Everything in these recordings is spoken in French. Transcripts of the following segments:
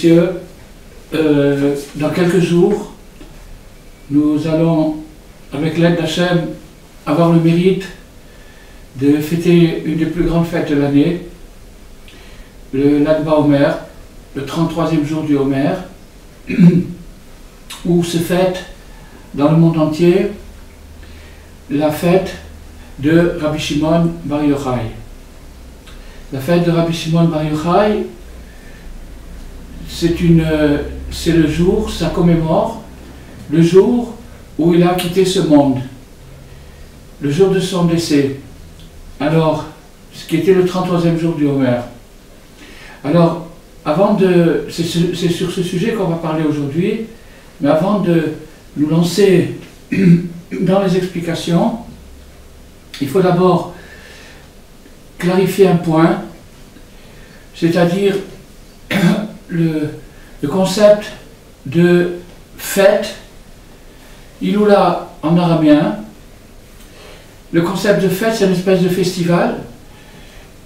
messieurs, dans quelques jours, nous allons, avec l'aide d'Hachem, avoir le mérite de fêter une des plus grandes fêtes de l'année, le Lag BaOmer, le 33e jour du Homer, où se fête dans le monde entier la fête de Rabbi Shimon Bar Yochai. La fête de Rabbi Shimon Bar Yochai, c'est le jour, ça commémore le jour où il a quitté ce monde, le jour de son décès. Alors, ce qui était le 33e jour du Homer. Alors, c'est sur ce sujet qu'on va parler aujourd'hui, mais avant de nous lancer dans les explications, il faut d'abord clarifier un point, c'est-à-dire le concept de fête, Iloula en araméen. Le concept de fête, c'est une espèce de festival,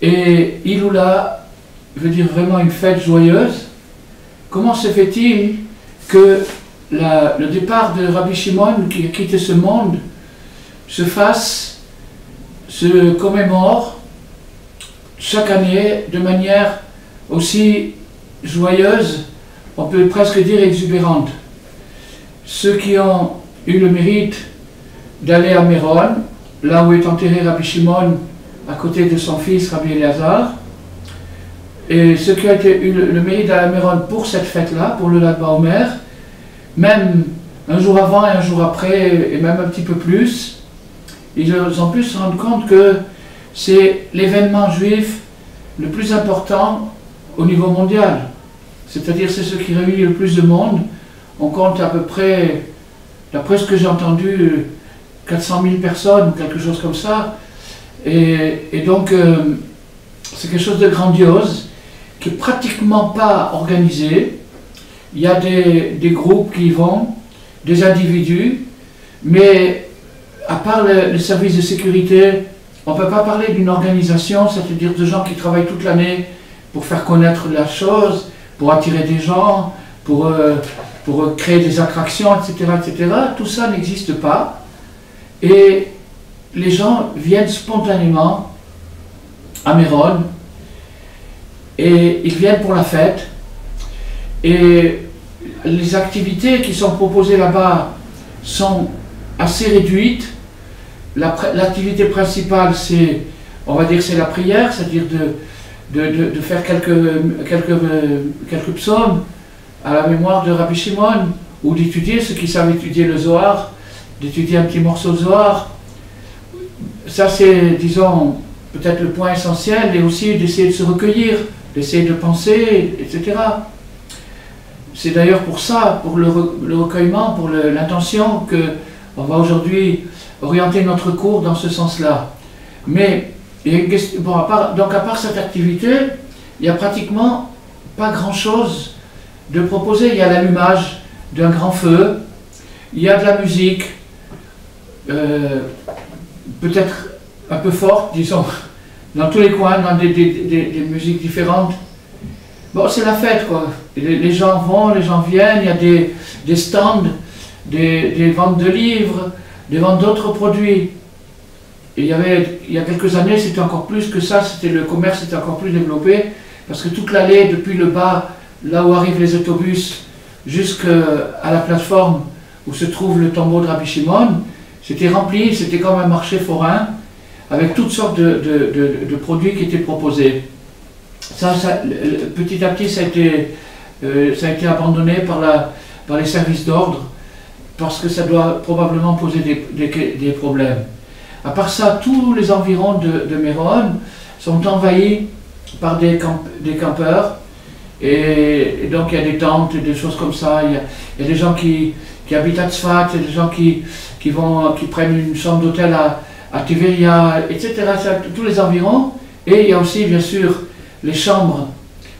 et Iloula veut dire vraiment une fête joyeuse. Comment se fait-il que le départ de Rabbi Shimon, qui a quitté ce monde, se commémore chaque année de manière aussi joyeuse, on peut presque dire exubérante. Ceux qui ont eu le mérite d'aller à Méron, là où est enterré Rabbi Shimon, à côté de son fils Rabbi Eliezer, et ceux qui ont eu le mérite d'aller à Méron pour cette fête-là, pour le Lag BaOmer, même un jour avant et un jour après, et même un petit peu plus, ils ont pu se rendre compte que c'est l'événement juif le plus important au niveau mondial. C'est-à-dire c'est ce qui réunit le plus de monde. On compte à peu près, d'après ce que j'ai entendu, 400 000 personnes, quelque chose comme ça. Et donc, c'est quelque chose de grandiose, qui n'est pratiquement pas organisé. Il y a des groupes qui y vont, des individus, mais à part le service de sécurité, on ne peut pas parler d'une organisation, c'est-à-dire de gens qui travaillent toute l'année pour faire connaître la chose, pour attirer des gens, pour créer des attractions, etc., etc. Tout ça n'existe pas. Et les gens viennent spontanément à Méron, et ils viennent pour la fête. Et les activités qui sont proposées là-bas sont assez réduites. L'activité principale, c'est, on va dire, c'est la prière, c'est-à-dire de faire quelques psaumes à la mémoire de Rabbi Shimon, ou d'étudier, ceux qui savent étudier le Zohar, d'étudier un petit morceau de Zohar. Ça, c'est, disons, peut-être le point essentiel, et aussi d'essayer de se recueillir, d'essayer de penser, etc. C'est d'ailleurs pour ça, pour le recueillement, pour l'intention, qu'on va aujourd'hui orienter notre cours dans ce sens-là. Mais, bon, donc à part cette activité, il n'y a pratiquement pas grand-chose de proposé. Il y a l'allumage d'un grand feu, il y a de la musique, peut-être un peu forte, disons, dans tous les coins, dans des musiques différentes. Bon, c'est la fête, quoi. Les gens vont, les gens viennent, il y a des stands, des ventes de livres, des ventes d'autres produits. Et il y a quelques années, c'était encore plus que ça, le commerce était encore plus développé, parce que toute l'allée, depuis le bas, là où arrivent les autobus, jusqu'à la plateforme où se trouve le tombeau de Rabbi Shimon, c'était rempli, c'était comme un marché forain, avec toutes sortes de produits qui étaient proposés. Petit à petit, ça a été abandonné par les services d'ordre, parce que ça doit probablement poser des problèmes. À part ça, tous les environs de Méron sont envahis par des campeurs, et donc il y a des tentes et des choses comme ça. Il y a des gens qui habitent à Tzfat, il y a des gens qui prennent une chambre d'hôtel à Tiberia, etc. Tous les environs. Et il y a aussi, bien sûr, les chambres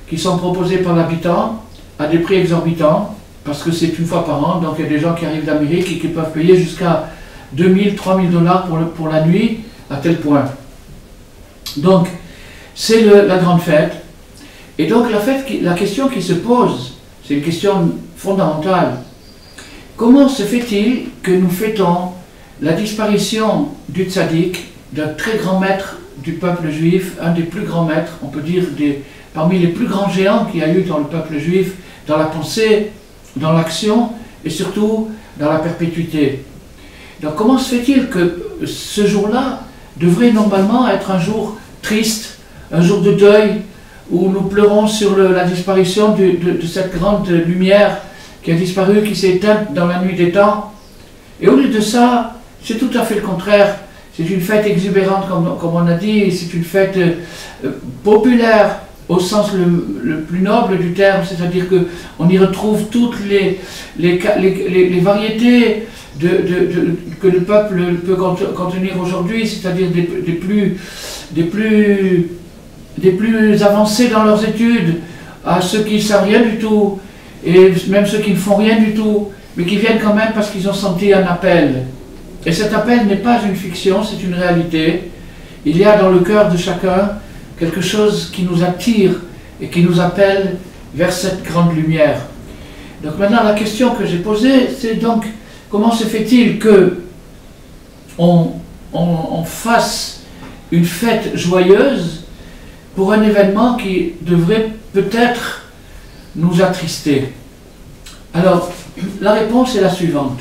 qui sont proposées par l'habitant à des prix exorbitants, parce que c'est une fois par an, donc il y a des gens qui arrivent d'Amérique et qui peuvent payer jusqu'à 2000, 3000 dollars pour la nuit, à tel point. Donc, c'est la grande fête. Et donc la question qui se pose C'est une question fondamentale. Comment se fait-il que nous fêtons la disparition du tzaddik, d'un très grand maître du peuple juif, un des plus grands maîtres, on peut dire parmi les plus grands géants qu'il y a eu dans le peuple juif, dans la pensée, dans l'action et surtout dans la perpétuité. Donc comment se fait-il que ce jour-là devrait normalement être un jour triste, un jour de deuil, où nous pleurons sur la disparition de cette grande lumière qui a disparu, qui s'est éteinte dans la nuit des temps. Et au lieu de ça, c'est tout à fait le contraire. C'est une fête exubérante, comme on a dit, c'est une fête populaire au sens le plus noble du terme, c'est-à-dire qu'on y retrouve toutes les variétés que le peuple peut contenir aujourd'hui, c'est-à-dire des plus avancés dans leurs études, à ceux qui ne savent rien du tout, et même ceux qui ne font rien du tout, mais qui viennent quand même parce qu'ils ont senti un appel. Et cet appel n'est pas une fiction, c'est une réalité. Il y a dans le cœur de chacun quelque chose qui nous attire et qui nous appelle vers cette grande lumière. Donc maintenant la question que j'ai posée, c'est donc comment se fait-il que on fasse une fête joyeuse pour un événement qui devrait peut-être nous attrister? Alors, la réponse est la suivante.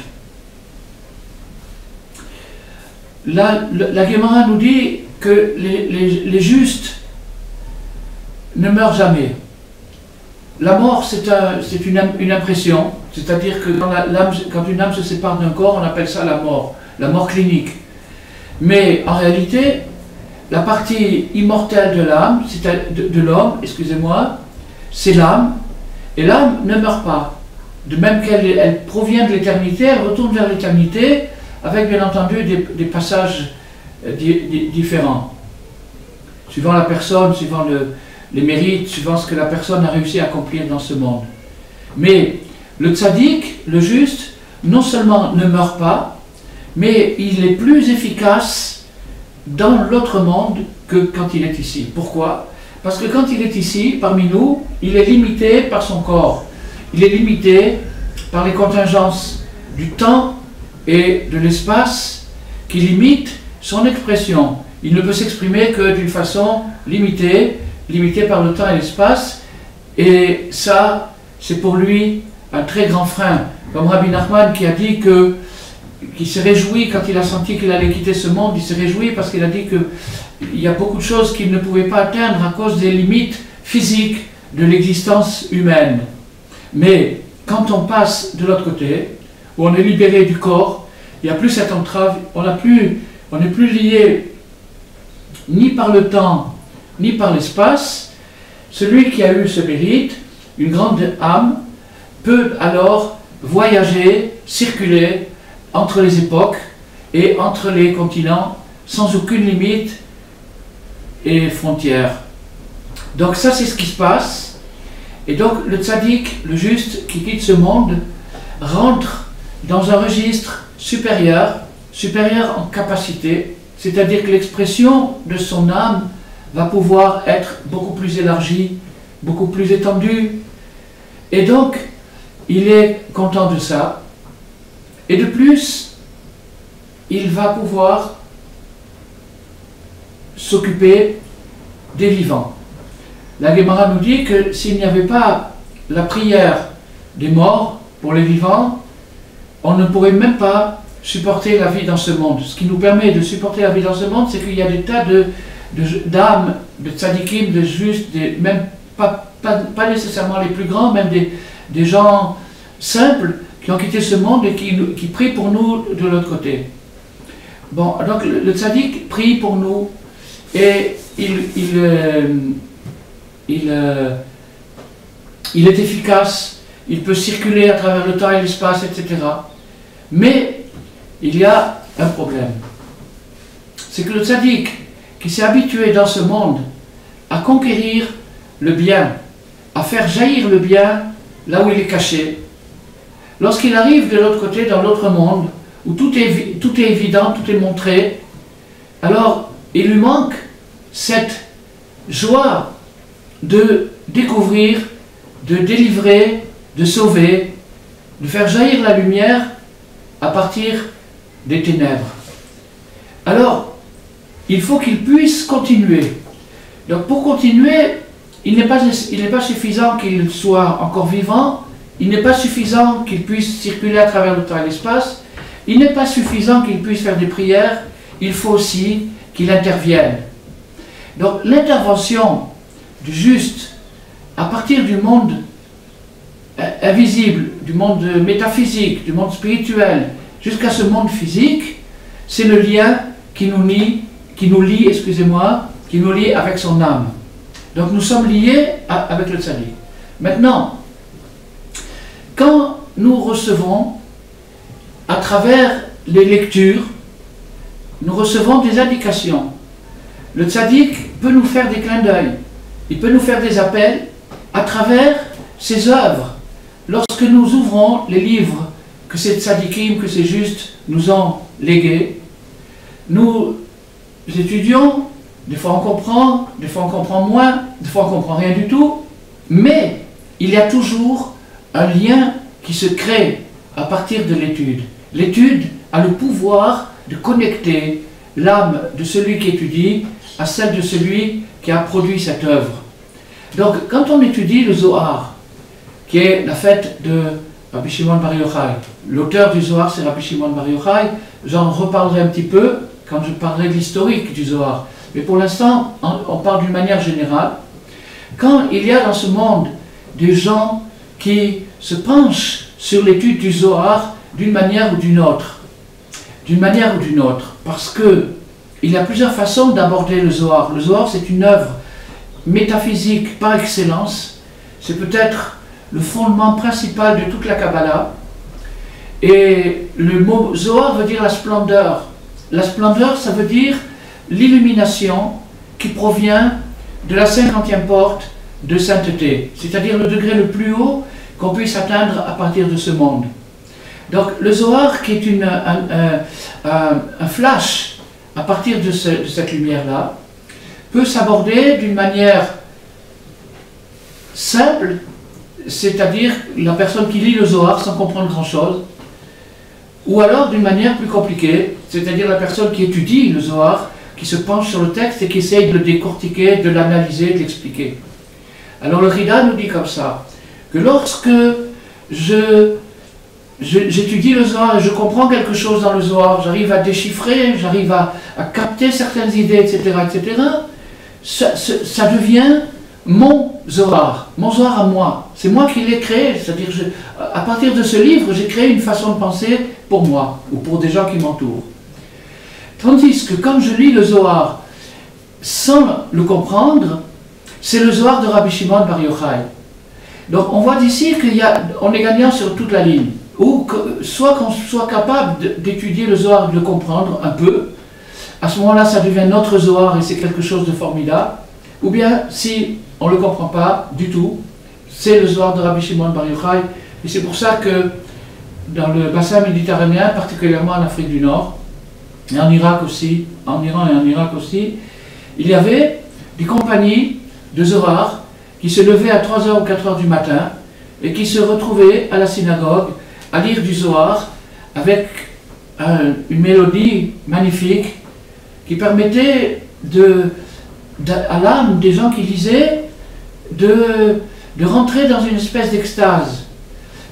La Gemara nous dit que les justes ne meurent jamais. La mort, c'est une impression, c'est-à-dire que quand une âme se sépare d'un corps, on appelle ça la mort clinique. Mais en réalité, la partie immortelle de l'âme, de l'homme, excusez-moi, c'est l'âme, et l'âme ne meurt pas. De même qu'elle provient de l'éternité, elle retourne vers l'éternité, avec bien entendu des passages différents, suivant la personne, suivant les mérites, suivant ce que la personne a réussi à accomplir dans ce monde. Mais le tzaddik, le juste, non seulement ne meurt pas, mais il est plus efficace dans l'autre monde que quand il est ici. Pourquoi? Parce que quand il est ici, parmi nous, il est limité par son corps. Il est limité par les contingences du temps et de l'espace qui limitent son expression. Il ne peut s'exprimer que d'une façon limitée par le temps et l'espace, et ça, c'est pour lui un très grand frein. Comme Rabbi Nachman qui a dit qu'il se réjouit quand il a senti qu'il allait quitter ce monde, il se réjouit parce qu'il a dit qu'il y a beaucoup de choses qu'il ne pouvait pas atteindre à cause des limites physiques de l'existence humaine. Mais quand on passe de l'autre côté, où on est libéré du corps, il n'y a plus cette entrave, on n'est plus lié ni par le temps, ni par l'espace. Celui qui a eu ce mérite, une grande âme, peut alors voyager, circuler entre les époques et entre les continents sans aucune limite et frontière. Donc ça, c'est ce qui se passe. Et donc le tzaddik, le juste qui quitte ce monde, rentre dans un registre supérieur en capacité, c'est-à-dire que l'expression de son âme va pouvoir être beaucoup plus élargie, beaucoup plus étendue. Et donc, il est content de ça. Et de plus, il va pouvoir s'occuper des vivants. La Gemara nous dit que s'il n'y avait pas la prière des morts pour les vivants, on ne pourrait même pas supporter la vie dans ce monde. Ce qui nous permet de supporter la vie dans ce monde, c'est qu'il y a des tas d'âmes, de tzadikim, de justes, même pas nécessairement les plus grands, même des gens simples qui ont quitté ce monde et qui prient pour nous de l'autre côté. Bon, donc le tzaddik prie pour nous et il est efficace, il peut circuler à travers le temps et l'espace, etc. Mais il y a un problème. C'est que le tzaddik, qui s'est habitué dans ce monde à conquérir le bien, à faire jaillir le bien là où il est caché, lorsqu'il arrive de l'autre côté, dans l'autre monde, où tout est évident, tout est montré, alors il lui manque cette joie de découvrir, de délivrer, de sauver, de faire jaillir la lumière à partir des ténèbres. Alors, il faut qu'il puisse continuer. Donc pour continuer, il n'est pas suffisant qu'il soit encore vivant, il n'est pas suffisant qu'il puisse circuler à travers le temps et l'espace, il n'est pas suffisant qu'il puisse faire des prières, il faut aussi qu'il intervienne. Donc l'intervention du juste à partir du monde invisible, du monde métaphysique, du monde spirituel, jusqu'à ce monde physique, c'est le lien qui nous lie, avec son âme. Donc nous sommes liés avec le tzaddik. Maintenant, quand nous recevons, à travers les lectures, nous recevons des indications. Le tzaddik peut nous faire des clins d'œil, il peut nous faire des appels à travers ses œuvres. Lorsque nous ouvrons les livres que ces tzaddikim, que ces justes nous ont légués, nous étudions, des fois on comprend moins, des fois on comprend rien du tout, mais il y a toujours un lien qui se crée à partir de l'étude. L'étude a le pouvoir de connecter l'âme de celui qui étudie à celle de celui qui a produit cette œuvre. Donc quand on étudie le Zohar, qui est la fête de Rabbi Shimon Bar Yochai, l'auteur du Zohar c'est Rabbi Shimon Bar Yochai, j'en reparlerai un petit peu quand je parlerai de l'historique du Zohar. Mais pour l'instant, on parle d'une manière générale. Quand il y a dans ce monde des gens qui se penchent sur l'étude du Zohar d'une manière ou d'une autre, parce que il y a plusieurs façons d'aborder le Zohar. Le Zohar, c'est une œuvre métaphysique par excellence. C'est peut-être le fondement principal de toute la Kabbalah. Et le mot Zohar veut dire la splendeur. La splendeur, ça veut dire l'illumination qui provient de la 50e porte de sainteté, c'est-à-dire le degré le plus haut qu'on puisse atteindre à partir de ce monde. Donc le Zohar, qui est un flash à partir de cette lumière-là, peut s'aborder d'une manière simple, c'est-à-dire la personne qui lit le Zohar sans comprendre grand-chose, ou alors d'une manière plus compliquée, c'est-à-dire la personne qui étudie le Zohar, qui se penche sur le texte et qui essaye de le décortiquer, de l'analyser, de l'expliquer. Alors le Rida nous dit comme ça, que lorsque j'étudie le Zohar et je comprends quelque chose dans le Zohar, j'arrive à déchiffrer, j'arrive à capter certaines idées, etc., ça devient mon Zohar à moi. C'est moi qui l'ai créé, c'est-à-dire à partir de ce livre, j'ai créé une façon de penser pour moi, ou pour des gens qui m'entourent. Tandis que quand je lis le Zohar sans le comprendre, c'est le Zohar de Rabbi Shimon Bar Yochai. Donc on voit d'ici qu'on est gagnant sur toute la ligne. Ou soit qu'on soit capable d'étudier le Zohar et de le comprendre un peu, à ce moment-là ça devient notre Zohar et c'est quelque chose de formidable. Ou bien si on ne le comprend pas du tout, c'est le Zohar de Rabbi Shimon Bar Yochai. Et c'est pour ça que dans le bassin méditerranéen, particulièrement en Afrique du Nord, et en Irak aussi, en Iran et en Irak aussi, il y avait des compagnies de Zohar qui se levaient à 3h ou 4h du matin et qui se retrouvaient à la synagogue à lire du Zohar avec une mélodie magnifique qui permettait à l'âme des gens qui lisaient de rentrer dans une espèce d'extase.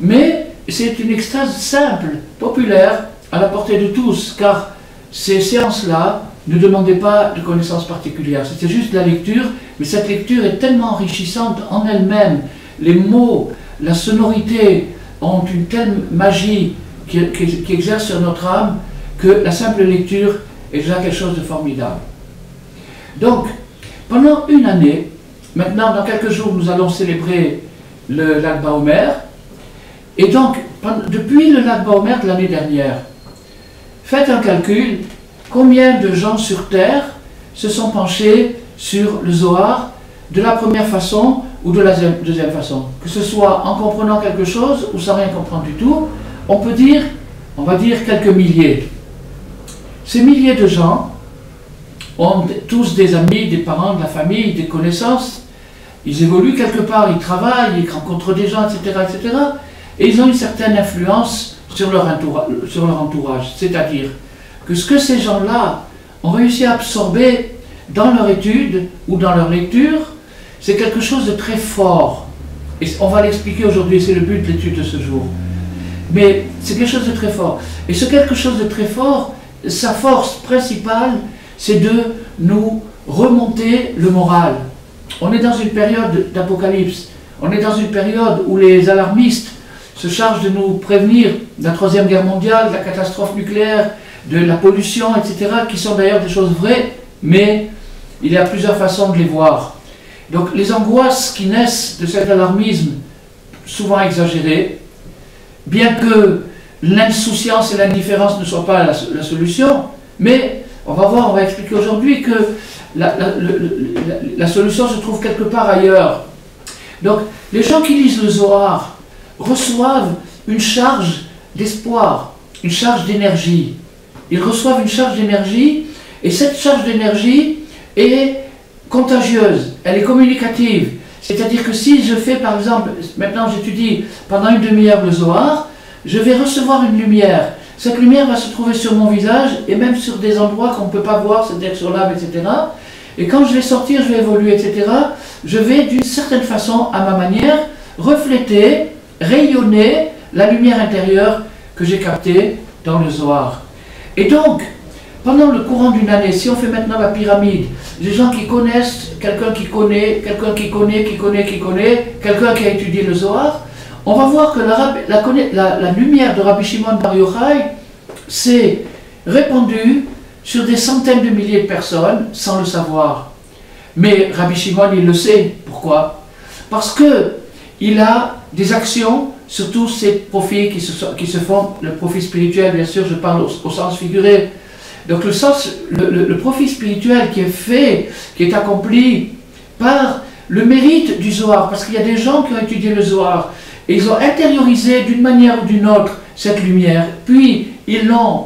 Mais c'est une extase simple, populaire, à la portée de tous, car ces séances-là ne demandaient pas de connaissances particulières, c'était juste la lecture, mais cette lecture est tellement enrichissante en elle-même, les mots, la sonorité ont une telle magie qui exerce sur notre âme que la simple lecture est déjà quelque chose de formidable. Donc, pendant une année, maintenant dans quelques jours nous allons célébrer le Lag Baomer, et donc depuis le Lag Baomer de l'année dernière, faites un calcul, combien de gens sur Terre se sont penchés sur le Zohar de la première façon ou de la deuxième façon. Que ce soit en comprenant quelque chose ou sans rien comprendre du tout, on va dire quelques milliers. Ces milliers de gens ont tous des amis, des parents, de la famille, des connaissances, ils évoluent quelque part, ils travaillent, ils rencontrent des gens, etc., etc. Et ils ont une certaine influence sur leur entourage. C'est-à-dire que ce que ces gens-là ont réussi à absorber dans leur étude ou dans leur lecture, c'est quelque chose de très fort. Et on va l'expliquer aujourd'hui, c'est le but de l'étude de ce jour. Mais c'est quelque chose de très fort. Et ce quelque chose de très fort, sa force principale, c'est de nous remonter le moral. On est dans une période d'apocalypse. On est dans une période où les alarmistes se chargent de nous prévenir de la Troisième Guerre mondiale, de la catastrophe nucléaire, de la pollution, etc., qui sont d'ailleurs des choses vraies, mais il y a plusieurs façons de les voir. Donc les angoisses qui naissent de cet alarmisme, souvent exagéré, bien que l'insouciance et l'indifférence ne soient pas la solution, mais on va voir, on va expliquer aujourd'hui que la solution se trouve quelque part ailleurs. Donc les gens qui lisent le Zohar reçoivent une charge d'espoir, une charge d'énergie. Ils reçoivent une charge d'énergie, et cette charge d'énergie est contagieuse, elle est communicative. C'est-à-dire que si je fais, par exemple, maintenant j'étudie pendant une demi-heure le Zohar, je vais recevoir une lumière. Cette lumière va se trouver sur mon visage, et même sur des endroits qu'on ne peut pas voir, c'est-à-dire sur l'âme, etc. Et quand je vais sortir, je vais évoluer, etc., je vais d'une certaine façon, à ma manière, refléter, rayonner la lumière intérieure que j'ai captée dans le Zohar. Et donc, pendant le courant d'une année, si on fait maintenant la pyramide, des gens qui connaissent, quelqu'un qui connaît, quelqu'un qui connaît, qui connaît, qui connaît, quelqu'un qui a étudié le Zohar, on va voir que la lumière de Rabbi Shimon Bar Yochai s'est répandue sur des centaines de milliers de personnes sans le savoir. Mais Rabbi Shimon, il le sait. Pourquoi? Parce qu'il a des actions, surtout ces profits qui se font, le profit spirituel, bien sûr, je parle au sens figuré. Donc le profit spirituel qui est fait, qui est accompli par le mérite du Zohar, parce qu'il y a des gens qui ont étudié le Zohar, et ils ont intériorisé d'une manière ou d'une autre cette lumière, puis ils l'ont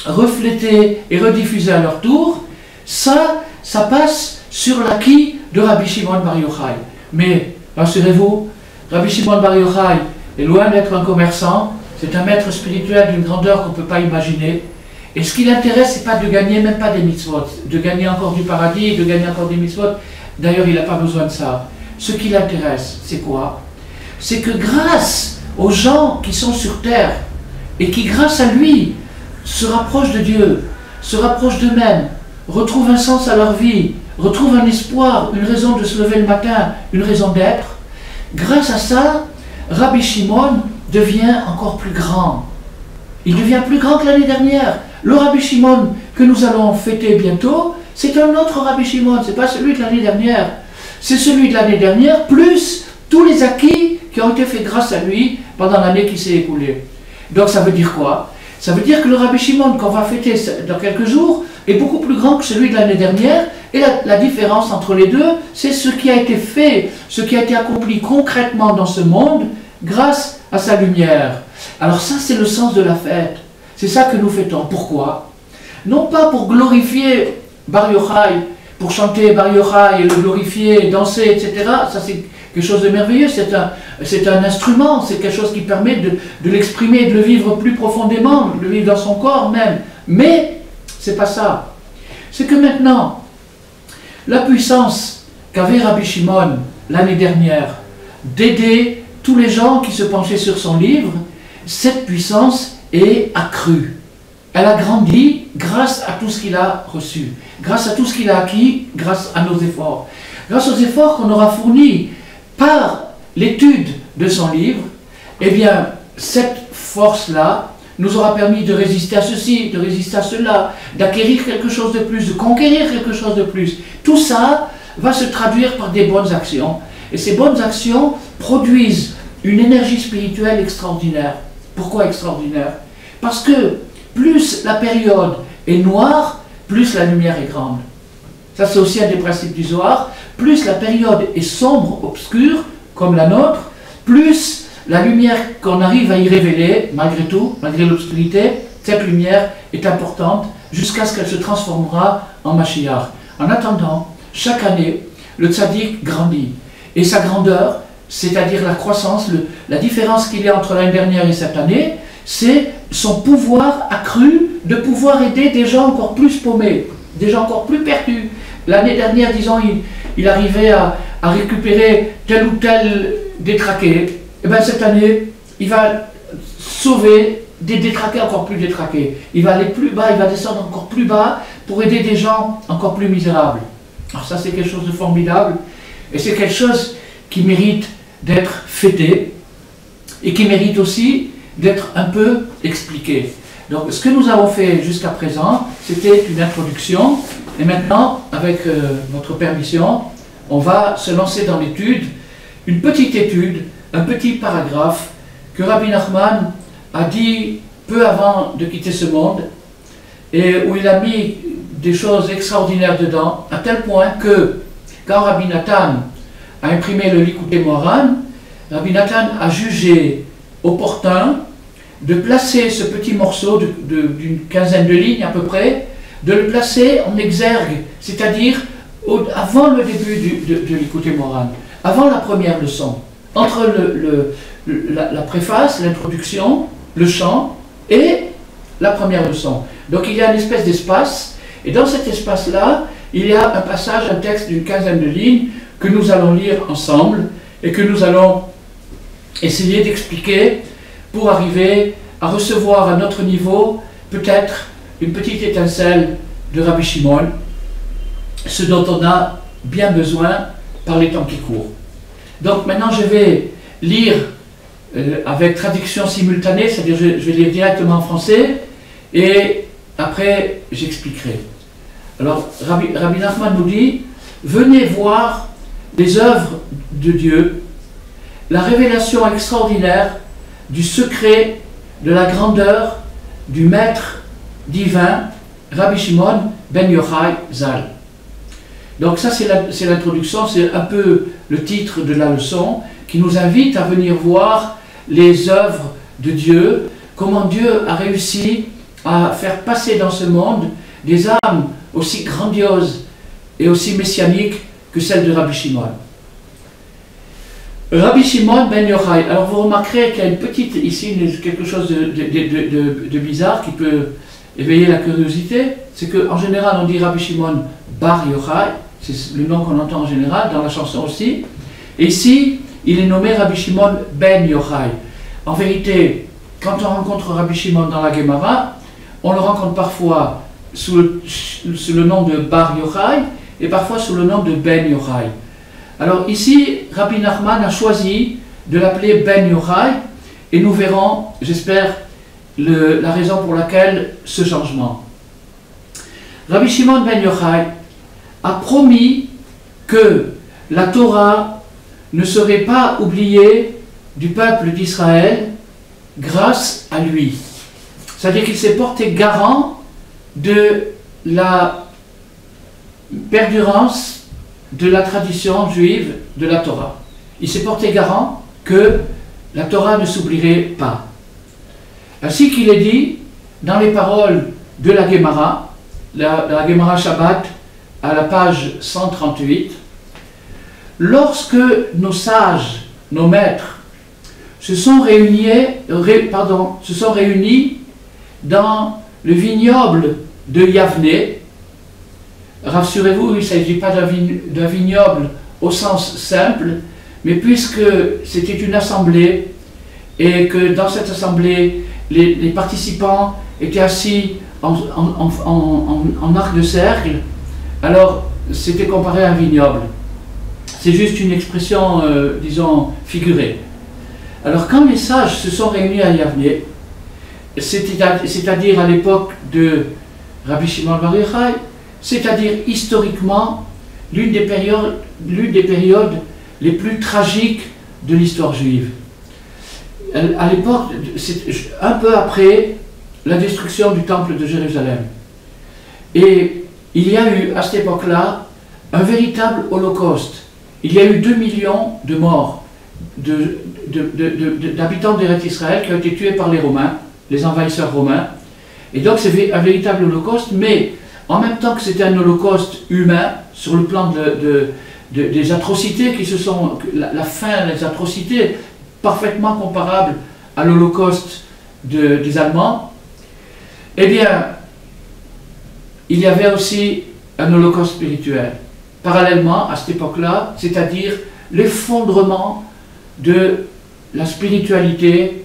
reflétée et rediffusée à leur tour, ça passe sur l'acquis de Rabbi Shimon Bar Yochai. Mais, rassurez-vous, Rabbi Shimon Bar Yochai est loin d'être un commerçant, c'est un maître spirituel d'une grandeur qu'on ne peut pas imaginer. Et ce qui l'intéresse, ce n'est pas de gagner, même pas des mitzvot, de gagner encore du paradis, de gagner encore des mitzvot. D'ailleurs, il n'a pas besoin de ça. Ce qui l'intéresse, c'est quoi? C'est que grâce aux gens qui sont sur terre, et qui grâce à lui, se rapprochent de Dieu, se rapprochent d'eux-mêmes, retrouvent un sens à leur vie, retrouvent un espoir, une raison de se lever le matin, une raison d'être, grâce à ça, Rabbi Shimon devient encore plus grand. Il devient plus grand que l'année dernière. Le Rabbi Shimon que nous allons fêter bientôt, c'est un autre Rabbi Shimon, ce n'est pas celui de l'année dernière. C'est celui de l'année dernière, plus tous les acquis qui ont été faits grâce à lui pendant l'année qui s'est écoulée. Donc ça veut dire quoi? Ça veut dire que le Rabbi Shimon qu'on va fêter dans quelques jours est beaucoup plus grand que celui de l'année dernière, et la différence entre les deux, c'est ce qui a été fait, ce qui a été accompli concrètement dans ce monde grâce à sa lumière. Alors ça, c'est le sens de la fête. C'est ça que nous fêtons. Pourquoi? Non pas pour glorifier Bar Yochai, pour chanter Bar Yochai et le glorifier, danser, etc. Ça, c'est quelque chose de merveilleux. C'est un instrument, c'est quelque chose qui permet de l'exprimer, de le vivre plus profondément, de le vivre dans son corps même. Mais c'est pas ça. C'est que maintenant, la puissance qu'avait Rabbi Shimon l'année dernière d'aider tous les gens qui se penchaient sur son livre, cette puissance est accrue. Elle a grandi grâce à tout ce qu'il a reçu, grâce à tout ce qu'il a acquis, grâce à nos efforts. Grâce aux efforts qu'on aura fournis par l'étude de son livre, eh bien, cette force-là nous aura permis de résister à ceci, de résister à cela, d'acquérir quelque chose de plus, de conquérir quelque chose de plus. Tout ça va se traduire par des bonnes actions. Et ces bonnes actions produisent une énergie spirituelle extraordinaire. Pourquoi extraordinaire? Parce que plus la période est noire, plus la lumière est grande. Ça, c'est aussi un des principes du Zohar. Plus la période est sombre, obscure, comme la nôtre, plus la lumière qu'on arrive à y révéler, malgré tout, malgré l'obscurité, cette lumière est importante jusqu'à ce qu'elle se transformera en Mashiach. En attendant, chaque année, le tzaddik grandit. et sa grandeur, c'est-à-dire la croissance, la différence qu'il y a entre l'année dernière et cette année, c'est son pouvoir accru de pouvoir aider des gens encore plus paumés, des gens encore plus perdus. L'année dernière, disons, il arrivait à récupérer tel ou tel détraqué. Et bien cette année, il va sauver des détraqués encore plus détraqués. Il va aller plus bas, il va descendre encore plus bas pour aider des gens encore plus misérables. Alors ça, c'est quelque chose de formidable et c'est quelque chose qui mérite d'être fêté et qui mérite aussi d'être un peu expliqué. Donc ce que nous avons fait jusqu'à présent, c'était une introduction et maintenant, avec votre permission, on va se lancer dans l'étude, une petite étude, un petit paragraphe que Rabbi Nachman a dit peu avant de quitter ce monde et où il a mis des choses extraordinaires dedans, à tel point que quand Rabbi Nathan a imprimé le Likutei Moharan, Rabbi Nathan a jugé opportun de placer ce petit morceau d'une quinzaine de lignes à peu près, de le placer en exergue, c'est-à-dire avant le début de Likutei Moharan, avant la première leçon, entre la préface, l'introduction, le chant et la première leçon. Donc il y a une espèce d'espace, et dans cet espace-là, il y a un passage, un texte d'une quinzaine de lignes que nous allons lire ensemble et que nous allons essayer d'expliquer pour arriver à recevoir à notre niveau peut-être une petite étincelle de Rabbi Shimon, ce dont on a bien besoin par les temps qui courent. Donc maintenant je vais lire avec traduction simultanée, c'est-à-dire je vais lire directement en français et après j'expliquerai. Alors Rabbi Nachman nous dit: venez voir les œuvres de Dieu, la révélation extraordinaire du secret de la grandeur du maître divin Rabbi Shimon ben Yochai Zal. Donc ça c'est l'introduction, c'est un peu le titre de la leçon qui nous invite à venir voir les œuvres de Dieu, comment Dieu a réussi à faire passer dans ce monde des âmes aussi grandioses et aussi messianiques que celles de Rabbi Shimon. Rabbi Shimon ben Yochai, alors vous remarquerez qu'il y a une petite, ici, quelque chose de bizarre qui peut éveiller la curiosité, c'est qu'en général on dit Rabbi Shimon bar Yochai, c'est le nom qu'on entend en général, dans la chanson aussi, et ici il est nommé Rabbi Shimon ben Yochai. En vérité, quand on rencontre Rabbi Shimon dans la Gemara, on le rencontre parfois sous le nom de bar Yochai et parfois sous le nom de ben Yochai. Alors ici, Rabbi Nachman a choisi de l'appeler Ben Yochai et nous verrons, j'espère, la raison pour laquelle ce changement. Rabbi Shimon ben Yochai a promis que la Torah ne serait pas oubliée du peuple d'Israël grâce à lui. C'est-à-dire qu'il s'est porté garant de la perdurance de la tradition juive de la Torah. Il s'est porté garant que la Torah ne s'oublierait pas. Ainsi qu'il est dit dans les paroles de la Gemara, la Gemara Shabbat, à la page 138, lorsque nos sages, nos maîtres, se sont réunis dans le vignoble de Yavne. Rassurez-vous, il ne s'agit pas d'un vignoble au sens simple, mais puisque c'était une assemblée et que dans cette assemblée, les participants étaient assis en arc de cercle, alors c'était comparé à un vignoble. C'est juste une expression, disons, figurée. Alors quand les sages se sont réunis à Yavne, c'est-à-dire à l'époque de Rabbi Shimon bar Yochai, c'est-à-dire historiquement l'une des périodes les plus tragiques de l'histoire juive. À l'époque, c'est un peu après la destruction du temple de Jérusalem. Et il y a eu à cette époque-là un véritable holocauste. Il y a eu 2 millions de morts d'habitants d'Eretz Israël qui ont été tués par les Romains, les envahisseurs romains. Et donc c'est un véritable holocauste, mais en même temps que c'était un holocauste humain, sur le plan des atrocités qui se sont, la fin des atrocités parfaitement comparables à l'Holocauste des Allemands, eh bien, il y avait aussi un holocauste spirituel, parallèlement à cette époque-là, c'est-à-dire l'effondrement de la spiritualité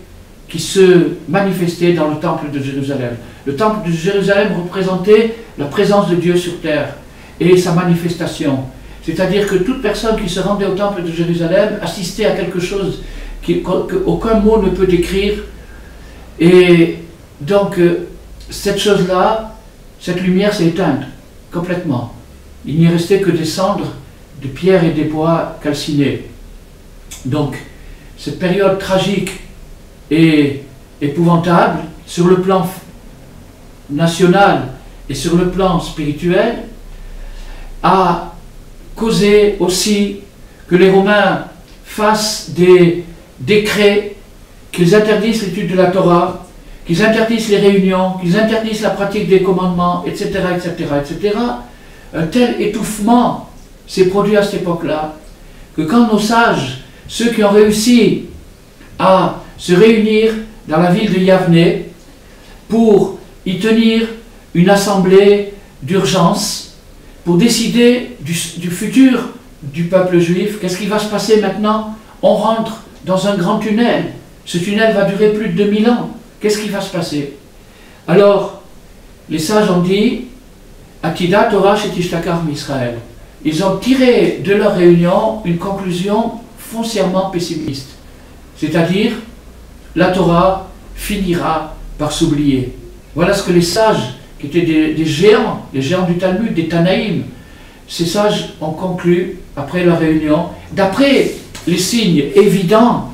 qui se manifestait dans le temple de Jérusalem. Le temple de Jérusalem représentait la présence de Dieu sur terre et sa manifestation. C'est-à-dire que toute personne qui se rendait au temple de Jérusalem assistait à quelque chose qu'aucun mot ne peut décrire. Et donc, cette chose-là, cette lumière s'est éteinte complètement. Il n'y restait que des cendres de pierre et des bois calcinés. Donc, cette période tragique et épouvantable, sur le plan national et sur le plan spirituel, a causé aussi que les Romains fassent des décrets, qu'ils interdisent l'étude de la Torah, qu'ils interdisent les réunions, qu'ils interdisent la pratique des commandements, etc., etc., etc. Un tel étouffement s'est produit à cette époque-là, que quand nos sages, ceux qui ont réussi à se réunir dans la ville de Yavne pour y tenir une assemblée d'urgence, pour décider du futur du peuple juif, qu'est-ce qui va se passer maintenant? On rentre dans un grand tunnel, ce tunnel va durer plus de 2000 ans, qu'est-ce qui va se passer? Alors, les sages ont dit, Atida Torah Shetistakar Israël. Ils ont tiré de leur réunion une conclusion foncièrement pessimiste, c'est-à-dire, la Torah finira par s'oublier. Voilà ce que les sages, qui étaient des géants, les géants du Talmud, des Tanaïm, ces sages ont conclu, après leur réunion, d'après les signes évidents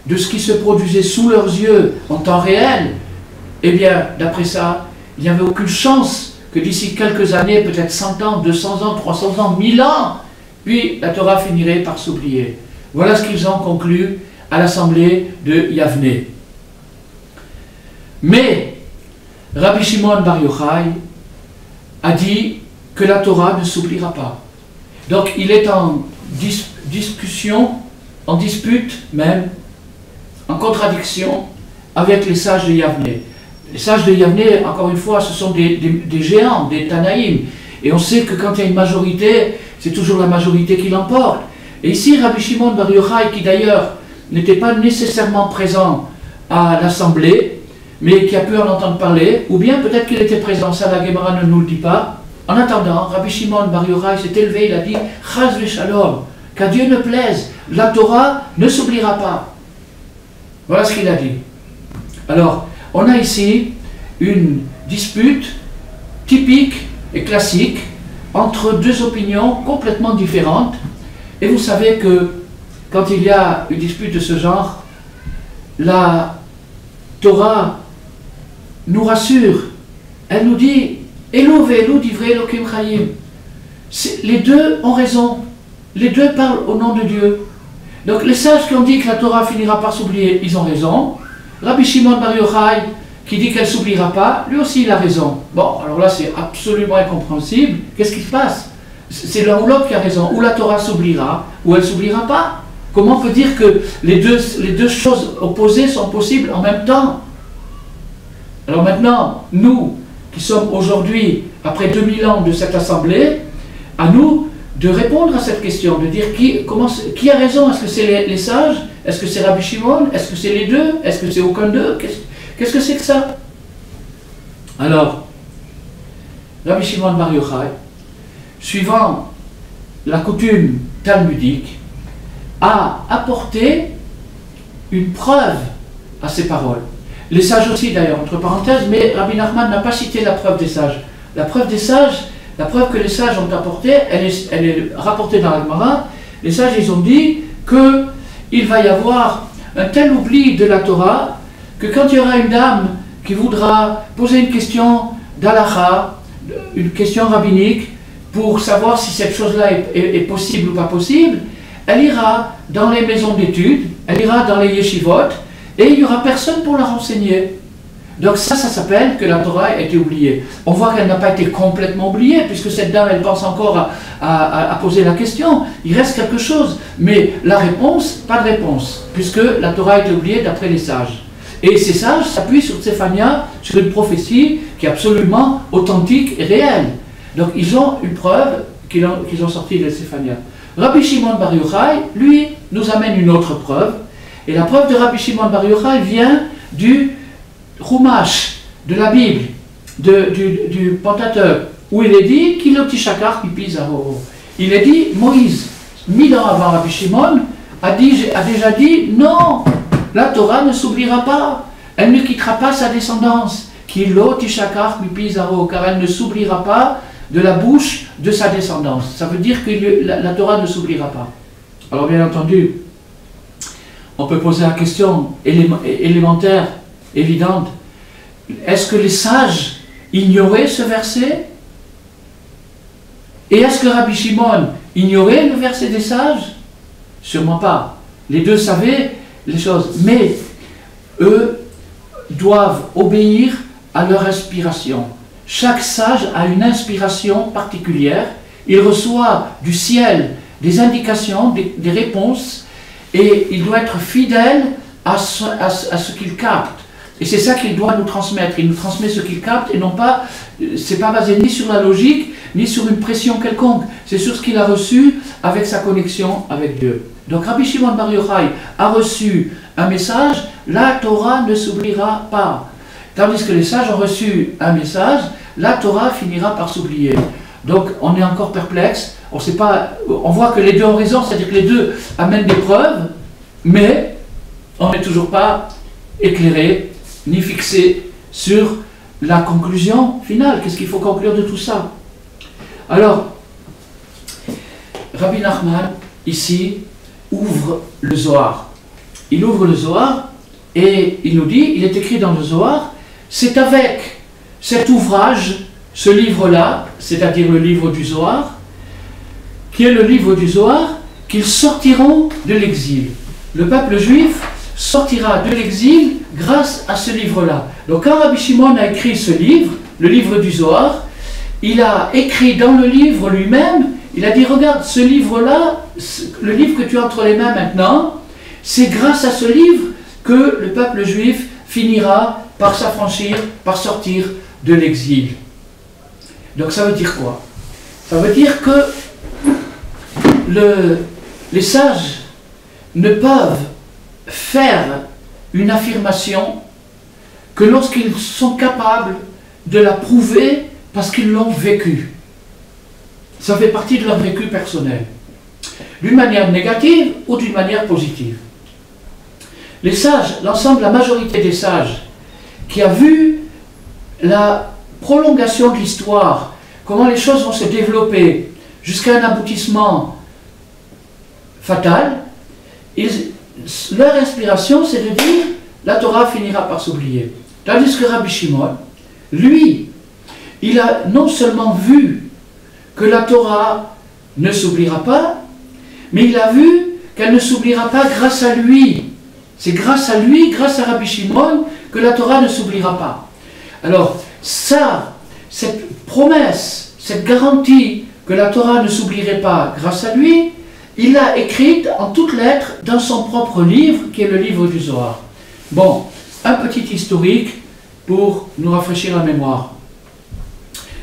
de ce qui se produisait sous leurs yeux en temps réel, eh bien, d'après ça, il n'y avait aucune chance que d'ici quelques années, peut-être 100 ans, 200 ans, 300 ans, 1000 ans, puis la Torah finirait par s'oublier. Voilà ce qu'ils ont conclu à l'assemblée de Yavne. Mais Rabbi Shimon Bar Yochai a dit que la Torah ne s'oubliera pas. Donc il est en discussion, en dispute même, en contradiction avec les sages de Yavne. Les sages de Yavne, encore une fois, ce sont des géants, des Tanaïm. Et on sait que quand il y a une majorité, c'est toujours la majorité qui l'emporte. Et ici, Rabbi Shimon Bar Yochai, qui d'ailleurs n'était pas nécessairement présent à l'assemblée, mais qui a pu en entendre parler, ou bien peut-être qu'il était présent, ça la Gemara ne nous le dit pas. En attendant, Rabbi Shimon Bar Yochai s'est élevé, il a dit « Chaz v'shalom » qu'à Dieu ne plaise, la Torah ne s'oubliera pas. Voilà ce qu'il a dit. Alors, on a ici une dispute typique et classique entre deux opinions complètement différentes. Et vous savez que quand il y a une dispute de ce genre, la Torah nous rassure. Elle nous dit « Elo ve'elo divrei Elokim chayim ». Les deux ont raison. Les deux parlent au nom de Dieu. Donc les sages qui ont dit que la Torah finira par s'oublier, ils ont raison. Rabbi Shimon Bar Yochai, qui dit qu'elle ne s'oubliera pas, lui aussi il a raison. Bon, alors là c'est absolument incompréhensible. Qu'est-ce qui se passe? C'est l'un ou l'autre qui a raison. Ou la Torah s'oubliera, ou elle ne s'oubliera pas. Comment on peut dire que les deux choses opposées sont possibles en même temps? Alors maintenant, nous qui sommes aujourd'hui, après 2000 ans de cette assemblée, à nous de répondre à cette question, de dire qui a raison? Est-ce que c'est les sages? Est-ce que c'est Rabbi Shimon? Est-ce que c'est les deux? Est-ce que c'est aucun d'eux? Qu'est-ce que c'est que ça? Alors, Rabbi Shimon Bar Yochai, suivant la coutume talmudique, a apporté une preuve à ces paroles. Les sages aussi d'ailleurs, entre parenthèses, mais Rabbi Nachman n'a pas cité la preuve des sages. La preuve des sages, la preuve que les sages ont apportée, elle est rapportée dans la Gemara. Les sages, ils ont dit qu'il va y avoir un tel oubli de la Torah que quand il y aura une dame qui voudra poser une question d'Halacha, une question rabbinique, pour savoir si cette chose-là est possible ou pas possible, elle ira dans les maisons d'études, elle ira dans les yeshivot, et il n'y aura personne pour la renseigner. Donc ça s'appelle que la Torah a été oubliée. On voit qu'elle n'a pas été complètement oubliée, puisque cette dame, elle pense encore à poser la question. Il reste quelque chose. Mais la réponse, pas de réponse, puisque la Torah a été oubliée d'après les sages. Et ces sages s'appuient sur Tsephania, sur une prophétie qui est absolument authentique et réelle. Donc ils ont une preuve qu'ils ont sorti de Tsephania. Rabbi Shimon Bar Yochai, lui, nous amène une autre preuve. Et la preuve de Rabbi Shimon Bar Yochai vient du Chumash, de la Bible, du Pentateuque, où il est dit Kilotishakar pipi zaro. Il est dit, Moïse, 1000 ans avant Rabbi Shimon, a déjà dit non, la Torah ne s'oubliera pas, elle ne quittera pas sa descendance. Kilotishakar pipi zaro, car elle ne s'oubliera pas de la bouche de sa descendance. Ça veut dire que la Torah ne s'oubliera pas. Alors bien entendu, on peut poser la question élémentaire, évidente. Est-ce que les sages ignoraient ce verset? Et est-ce que Rabbi Shimon ignorait le verset des sages? Sûrement pas. Les deux savaient les choses. Mais eux doivent obéir à leur inspiration. Chaque sage a une inspiration particulière. Il reçoit du ciel des indications, des réponses, et il doit être fidèle à ce qu'il capte. Et c'est ça qu'il doit nous transmettre. Il nous transmet ce qu'il capte, et non pas, c'est pas basé ni sur la logique, ni sur une pression quelconque. C'est sur ce qu'il a reçu avec sa connexion avec Dieu. Donc Rabbi Shimon Bar Yochai a reçu un message, la Torah ne s'oubliera pas. Tandis que les sages ont reçu un message, la Torah finira par s'oublier. Donc on est encore perplexe, on sait pas, on voit que les deux ont raison, c'est-à-dire que les deux amènent des preuves, mais on n'est toujours pas éclairé, ni fixé sur la conclusion finale. Qu'est-ce qu'il faut conclure de tout ça? Alors, Rabbi Nachman, ici, ouvre le Zohar. Il ouvre le Zohar et il nous dit, il est écrit dans le Zohar, c'est avec cet ouvrage, ce livre-là, c'est-à-dire le livre du Zohar, qui est le livre du Zohar, qu'ils sortiront de l'exil. Le peuple juif sortira de l'exil grâce à ce livre-là. Donc quand Rabbi Shimon a écrit ce livre, le livre du Zohar, il a écrit dans le livre lui-même, il a dit, regarde, ce livre-là, le livre que tu as entre les mains maintenant, c'est grâce à ce livre que le peuple juif finira par s'affranchir, par sortir de l'exil. Donc ça veut dire quoi? Ça veut dire que les sages ne peuvent faire une affirmation que lorsqu'ils sont capables de la prouver parce qu'ils l'ont vécu. Ça fait partie de leur vécu personnel, d'une manière négative ou d'une manière positive. Les sages, l'ensemble, la majorité des sages qui a vu la prolongation de l'histoire, comment les choses vont se développer jusqu'à un aboutissement fatal, leur inspiration c'est de dire la Torah finira par s'oublier. Tandis que Rabbi Shimon, lui, il a non seulement vu que la Torah ne s'oubliera pas, mais il a vu qu'elle ne s'oubliera pas grâce à lui. C'est grâce à lui, grâce à Rabbi Shimon, que la Torah ne s'oubliera pas. Alors, ça, cette promesse, cette garantie que la Torah ne s'oublierait pas grâce à lui, il l'a écrite en toutes lettres dans son propre livre, qui est le livre du Zohar. Bon, un petit historique pour nous rafraîchir la mémoire.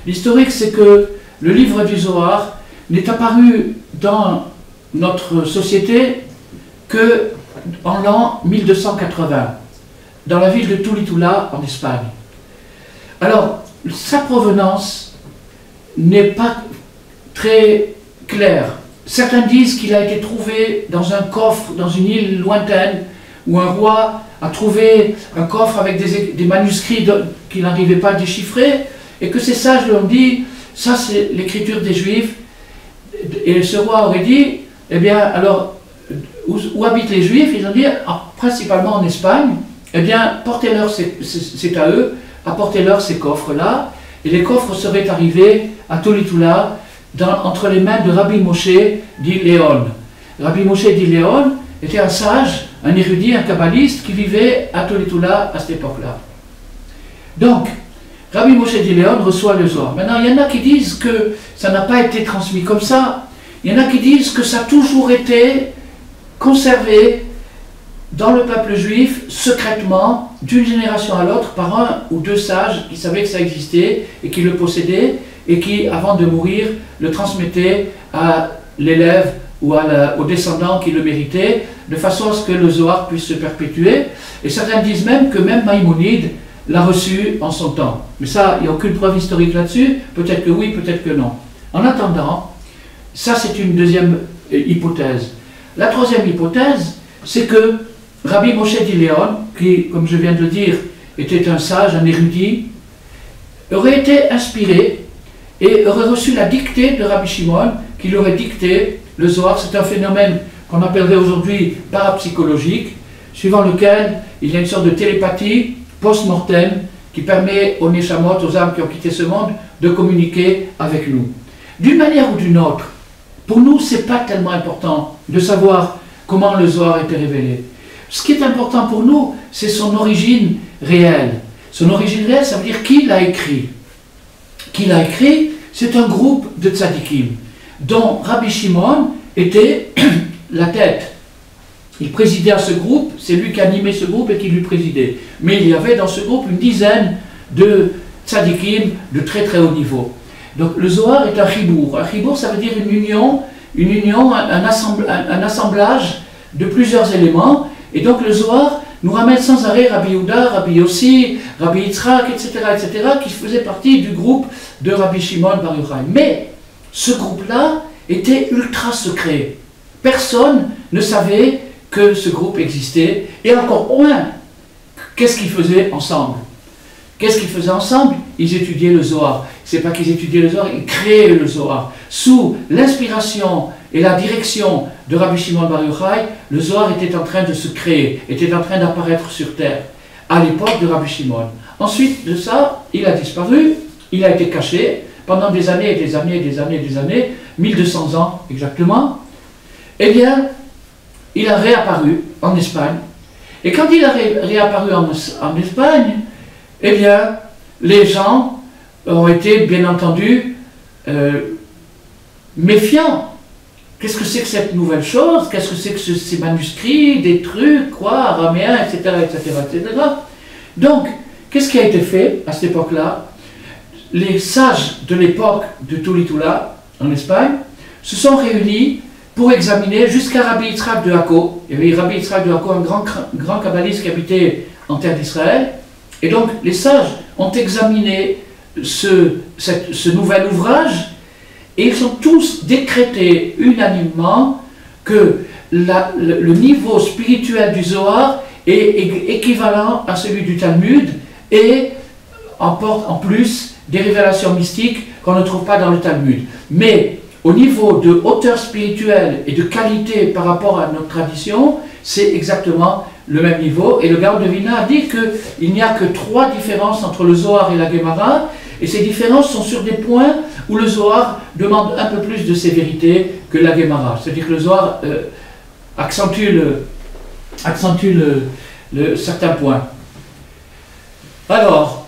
L'historique, c'est que le livre du Zohar n'est apparu dans notre société que en l'an 1280, dans la ville de Tulitula, en Espagne. Alors, sa provenance n'est pas très claire. Certains disent qu'il a été trouvé dans un coffre, dans une île lointaine, où un roi a trouvé un coffre avec des manuscrits qu'il n'arrivait pas à déchiffrer, et que ces sages lui ont dit, ça c'est l'écriture des Juifs, et ce roi aurait dit, eh bien, alors, où habitent les Juifs? Ils ont dit, principalement en Espagne, eh bien, portez-leur, c'est à eux, apportez-leur ces coffres-là, et les coffres seraient arrivés à Tulitula, entre les mains de Rabbi Moshe d'Iléon. Rabbi Moshe d'Iléon était un sage, un érudit, un kabbaliste qui vivait à Tulitula à cette époque-là. Donc, Rabbi Moshe Dileon reçoit le Zohar. Maintenant, il y en a qui disent que ça n'a pas été transmis comme ça. Il y en a qui disent que ça a toujours été conservé dans le peuple juif, secrètement, d'une génération à l'autre, par un ou deux sages qui savaient que ça existait et qui le possédaient, et qui, avant de mourir, le transmettaient à l'élève ou aux descendants qui le méritaient, de façon à ce que le Zohar puisse se perpétuer. Et certains disent même que même Maïmonide l'a reçu en son temps. Mais ça, il n'y a aucune preuve historique là-dessus, peut-être que oui, peut-être que non. En attendant, ça c'est une deuxième hypothèse. La troisième hypothèse, c'est que Rabbi Moshe Dileon, qui, comme je viens de le dire, était un sage, un érudit, aurait été inspiré et aurait reçu la dictée de Rabbi Shimon, qui lui aurait dicté le Zohar. C'est un phénomène qu'on appellerait aujourd'hui parapsychologique, suivant lequel il y a une sorte de télépathie post-mortem qui permet aux Neshamot, aux âmes qui ont quitté ce monde, de communiquer avec nous. D'une manière ou d'une autre, pour nous, ce n'est pas tellement important de savoir comment le Zohar a été révélé. Ce qui est important pour nous, c'est son origine réelle. Son origine réelle, ça veut dire qui l'a écrit. Qui l'a écrit, c'est un groupe de tzadikim, dont Rabbi Shimon était la tête. Il présidait à ce groupe, c'est lui qui animait ce groupe et qui lui présidait. Mais il y avait dans ce groupe une dizaine de tzadikim de très très haut niveau. Donc le Zohar est un chibour. Un chibour, ça veut dire une union, un assemblage de plusieurs éléments. Et donc le Zohar nous ramène sans arrêt Rabbi Yehuda, Rabbi Yossi, Rabbi Yitzhak, etc., qui faisaient partie du groupe de Rabbi Shimon Bar Yochai. Mais ce groupe-là était ultra secret. Personne ne savait que ce groupe existait, et encore moins, qu'est-ce qu'ils faisaient ensemble. Qu'est-ce qu'ils faisaient ensemble? Ils étudiaient le Zohar. C'est pas qu'ils étudiaient le Zohar, ils créaient le Zohar. Sous l'inspiration et la direction de Rabbi Shimon Bar Yochai, le Zohar était en train de se créer, était en train d'apparaître sur terre, à l'époque de Rabbi Shimon. Ensuite de ça, il a disparu, il a été caché, pendant des années et des années et des années et des années, 1200 ans exactement. Eh bien, il a réapparu en Espagne. Et quand il a réapparu en Espagne, eh bien, les gens ont été, bien entendu, méfiants. Qu'est-ce que c'est que cette nouvelle chose? Qu'est-ce que c'est que ces manuscrits, des trucs, quoi, araméens, etc., etc., etc. Donc, qu'est-ce qui a été fait à cette époque-là? Les sages de l'époque de Tulitula, en Espagne, se sont réunis pour examiner jusqu'à Rabbi Yitzhak de Hako. Il y avait Rabbi Yitzhak de Hako, un grand kabbaliste qui habitait en terre d'Israël. Et donc, les sages ont examiné ce nouvel ouvrage et ils ont tous décrété unanimement que le niveau spirituel du Zohar est équivalent à celui du Talmud et emporte en plus des révélations mystiques qu'on ne trouve pas dans le Talmud. Mais au niveau de hauteur spirituelle et de qualité par rapport à notre tradition, c'est exactement le même niveau. Et le Gaon de Vilna a dit qu'il n'y a que 3 différences entre le Zohar et la Gemara, et ces différences sont sur des points où le Zohar demande un peu plus de sévérité que la Gemara. C'est-à-dire que le Zohar accentue certains points. Alors,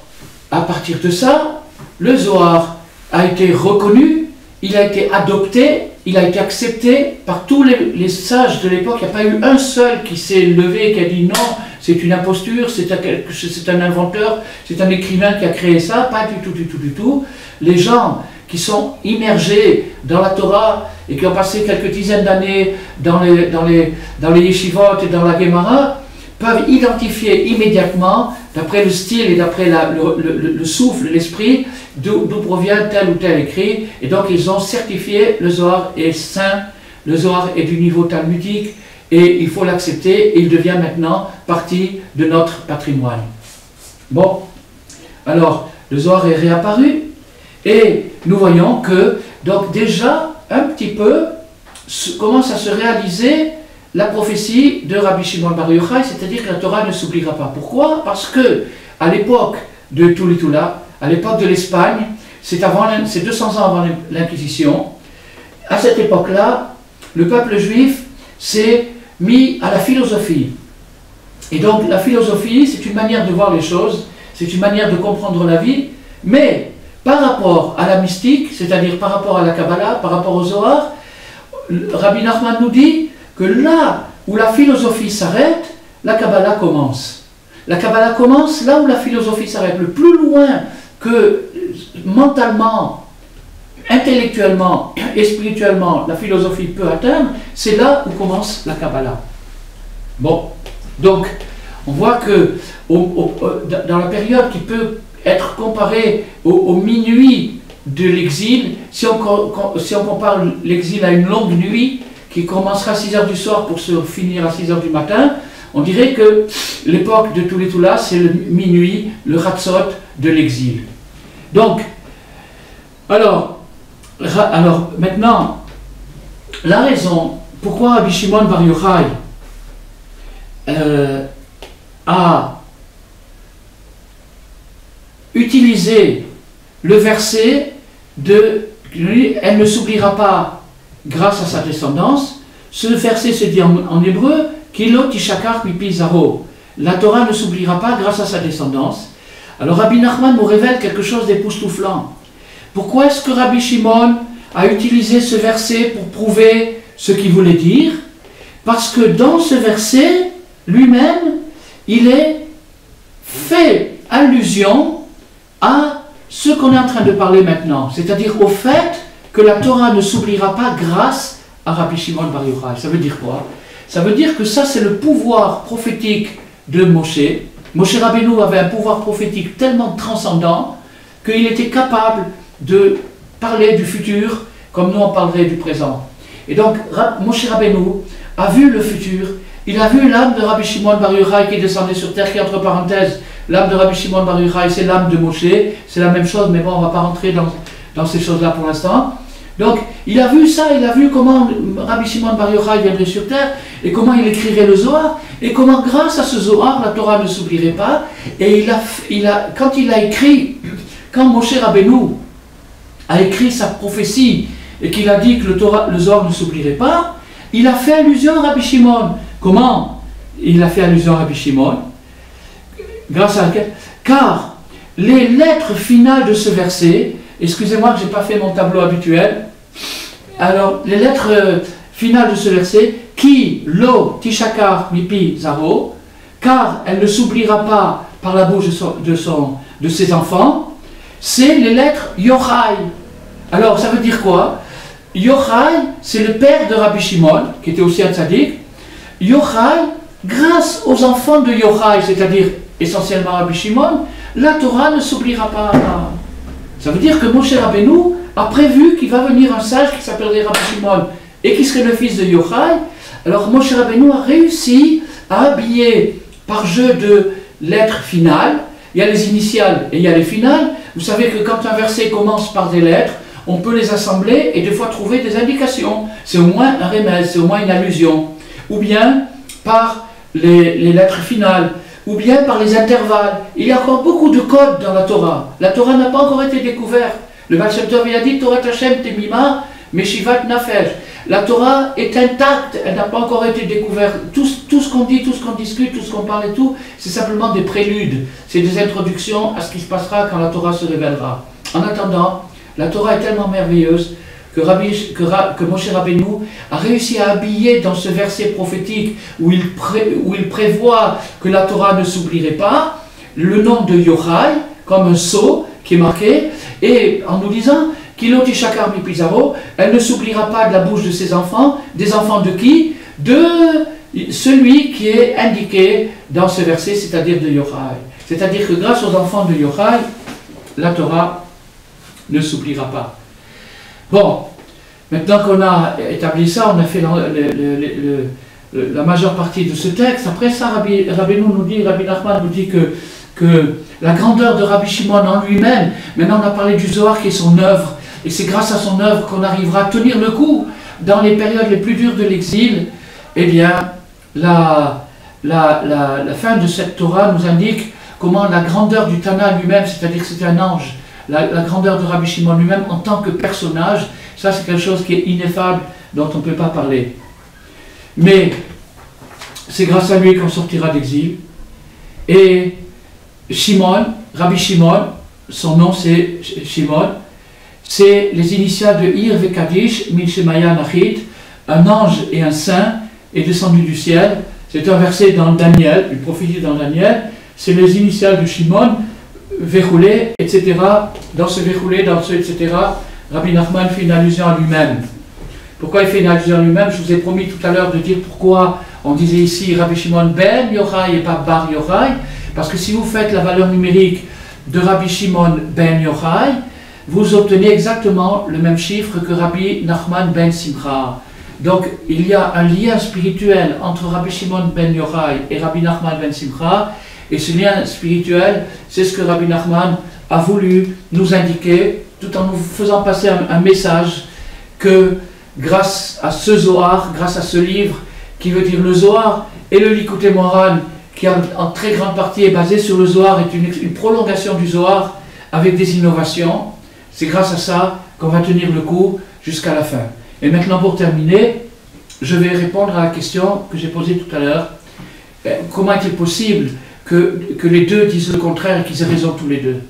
à partir de ça, le Zohar a été reconnu, il a été adopté, il a été accepté par tous les sages de l'époque. Il n'y a pas eu un seul qui s'est levé et qui a dit non, c'est une imposture, c'est un inventeur, c'est un écrivain qui a créé ça. Pas du tout, du tout, du tout. Les gens qui sont immergés dans la Torah et qui ont passé quelques dizaines d'années dans les yeshivot et dans la Gemara peuvent identifier immédiatement, d'après le style et d'après le souffle, l'esprit, d'où provient tel ou tel écrit. Et donc ils ont certifié le Zohar est saint, le Zohar est du niveau talmudique, et il faut l'accepter, et il devient maintenant partie de notre patrimoine. Bon, alors le Zohar est réapparu, et nous voyons que, donc déjà, un petit peu, commence à se réaliser la prophétie de Rabbi Shimon Bar Yochai, c'est-à-dire que la Torah ne s'oubliera pas. Pourquoi? Parce que, à l'époque de Tulitula, à l'époque de l'Espagne, c'est 200 ans avant l'Inquisition, à cette époque-là, le peuple juif s'est mis à la philosophie. Et donc, la philosophie, c'est une manière de voir les choses, c'est une manière de comprendre la vie, mais par rapport à la mystique, c'est-à-dire par rapport à la Kabbalah, par rapport au Zohar, Rabbi Nachman nous dit que là où la philosophie s'arrête, la Kabbalah commence. La Kabbalah commence là où la philosophie s'arrête. Le plus loin que mentalement, intellectuellement et spirituellement la philosophie peut atteindre, c'est là où commence la Kabbalah. Bon, donc on voit que dans la période qui peut être comparée au minuit de l'exil, si on compare l'exil à une longue nuit qui commencera à 6 heures du soir pour se finir à 6 heures du matin, on dirait que l'époque de Toulétoula, c'est le minuit, le Hatzot de l'exil. Donc, alors maintenant, la raison pourquoi Rabbi Shimon Bar Yochai a utilisé le verset de « Elle ne s'oubliera pas grâce à sa descendance », ce verset se dit en hébreu « Kilo tishakar mipi zaro ». La Torah ne s'oubliera pas grâce à sa descendance. Alors Rabbi Nachman nous révèle quelque chose d'époustouflant. Pourquoi est-ce que Rabbi Shimon a utilisé ce verset pour prouver ce qu'il voulait dire? Parce que dans ce verset, lui-même, il est fait allusion à ce qu'on est en train de parler maintenant, c'est-à-dire au fait que la Torah ne s'oubliera pas grâce à Rabbi Shimon Bar Yochai. Ça veut dire quoi? Ça veut dire que ça, c'est le pouvoir prophétique de Moshe. Moshe Rabbeinu avait un pouvoir prophétique tellement transcendant qu'il était capable de parler du futur comme nous on parlerait du présent. Et donc, Moshe Rabbeinu a vu le futur. Il a vu l'âme de Rabbi Shimon Bar Yochai qui descendait sur terre, qui entre parenthèses, l'âme de Rabbi Shimon Bar Yochai, c'est l'âme de Moshe, c'est la même chose, mais bon, on ne va pas rentrer dans ces choses-là pour l'instant. Donc, il a vu ça, il a vu comment Rabbi Shimon Bar Yochai viendrait sur terre, et comment il écrirait le Zohar, et comment grâce à ce Zohar, la Torah ne s'oublierait pas. Et quand il a écrit, quand Moshe Rabbeinu a écrit sa prophétie, et qu'il a dit que le Zohar ne s'oublierait pas, il a fait allusion à Rabbi Shimon. Comment il a fait allusion à Rabbi Shimon? Grâce à laquelle? Car les lettres finales de ce verset, excusez-moi que je n'ai pas fait mon tableau habituel, alors les lettres finales de ce verset, qui lo tishakar mipi zaro, car elle ne s'oubliera pas par la bouche de ses enfants, c'est les lettres Yochai. Alors ça veut dire quoi? Yochai, c'est le père de Rabbi Shimon, qui était aussi un tzaddik. Yochai, grâce aux enfants de Yochai, c'est-à-dire essentiellement Rabbi Shimon, la Torah ne s'oubliera pas. Ça veut dire que Moshe Rabbeinu a prévu qu'il va venir un sage qui s'appellerait Rabbi Shimon et qui serait le fils de Yochai. Alors Moshe Rabbeinu a réussi à habiller par jeu de lettres finales. Il y a les initiales et il y a les finales. Vous savez que quand un verset commence par des lettres, on peut les assembler et des fois trouver des indications. C'est au moins un remède, c'est au moins une allusion. Ou bien par les lettres finales, ou bien par les intervalles. Il y a encore beaucoup de codes dans la Torah. La Torah n'a pas encore été découverte. Le Baal Shem Tov, il a dit Torah Hashem Temima Meshivat Nafesh. La Torah est intacte, elle n'a pas encore été découverte. Tout ce qu'on dit, tout ce qu'on discute, tout ce qu'on parle et tout, c'est simplement des préludes. C'est des introductions à ce qui se passera quand la Torah se révélera. En attendant, la Torah est tellement merveilleuse que Moshe Rabbeinu a réussi à habiller dans ce verset prophétique où il prévoit que la Torah ne s'oublierait pas, le nom de Yochai, comme un sceau qui est marqué, et en nous disant Kilo tishakar mipi zaro, elle ne s'oubliera pas de la bouche de ses enfants. Des enfants de qui? De celui qui est indiqué dans ce verset, c'est-à-dire de Yochai. C'est-à-dire que grâce aux enfants de Yochai, la Torah ne s'oubliera pas. Bon, maintenant qu'on a établi ça, on a fait la majeure partie de ce texte. Après ça, Rabbi Nachman nous dit que la grandeur de Rabbi Shimon en lui-même, maintenant on a parlé du Zohar qui est son œuvre, et c'est grâce à son œuvre qu'on arrivera à tenir le coup dans les périodes les plus dures de l'exil. Eh bien, la fin de cette Torah nous indique comment la grandeur du Tana lui-même, c'est-à-dire que c'était un ange, la grandeur de Rabbi Shimon lui-même en tant que personnage, ça c'est quelque chose qui est ineffable, dont on ne peut pas parler. Mais c'est grâce à lui qu'on sortira d'exil. Et Shimon, Rabbi Shimon, son nom c'est Shimon, c'est les initiales de Ir Vekadish, Min Shemaya Nachit, un ange et un saint est descendu du ciel. C'est un verset dans Daniel, une prophétie dans Daniel, c'est les initiales de Shimon, Vechoulé, etc. Dans ce Vechoulé, dans ce etc., Rabbi Nachman fait une allusion à lui-même. Pourquoi il fait une allusion à lui-même? Je vous ai promis tout à l'heure de dire pourquoi on disait ici Rabbi Shimon ben Yochai et pas Bar Yochai, parce que si vous faites la valeur numérique de Rabbi Shimon ben Yochai, vous obtenez exactement le même chiffre que Rabbi Nachman ben Simcha. Donc il y a un lien spirituel entre Rabbi Shimon ben Yochai et Rabbi Nachman ben Simcha, et ce lien spirituel, c'est ce que Rabbi Nachman a voulu nous indiquer, tout en nous faisant passer un message que grâce à ce Zohar, grâce à ce livre, qui veut dire le Zohar, et le Likutei Moharan, qui en très grande partie est basé sur le Zohar, est une prolongation du Zohar avec des innovations. C'est grâce à ça qu'on va tenir le coup jusqu'à la fin. Et maintenant, pour terminer, je vais répondre à la question que j'ai posée tout à l'heure. Comment est-il possible que les deux disent le contraire et qu'ils aient raison tous les deux?